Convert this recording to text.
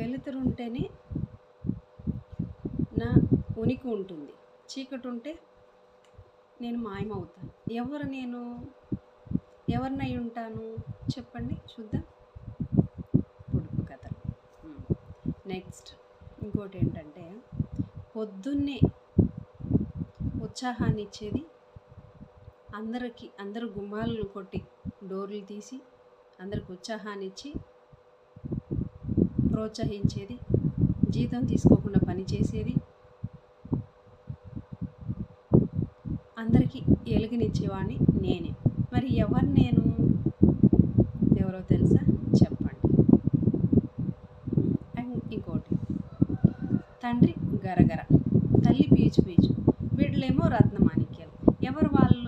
వెలుతురుంటేనే నా ఉనికి ఉంటుంది. చీకటి ఉంటే నేను మాయమవుతాను. ఎవరినై ఉంటాను చెప్పండి చూద్దాం. పొడుపు కథలు. నెక్స్ట్ ఇంకోటి ఏంటంటే, పొద్దున్నే ఉత్సాహాన్ని ఇచ్చేది, అందరూ గుమ్మాలు కొట్టి డోర్లు తీసి అందరికి ఉత్సాహాన్ని ఇచ్చి ప్రోత్సహించేది, జీతం తీసుకోకుండా పనిచేసేది, అందరికీ ఎలుగునిచ్చేవాడిని నేనే. మరి ఎవరో తెలుసా చెప్పండి. అండ్ ఇంకోటి, తండ్రి గరగర, తల్లి పీచు పీచు, బిడ్డలేమో రత్నమాణిక్యాలు. ఎవరు వాళ్ళు?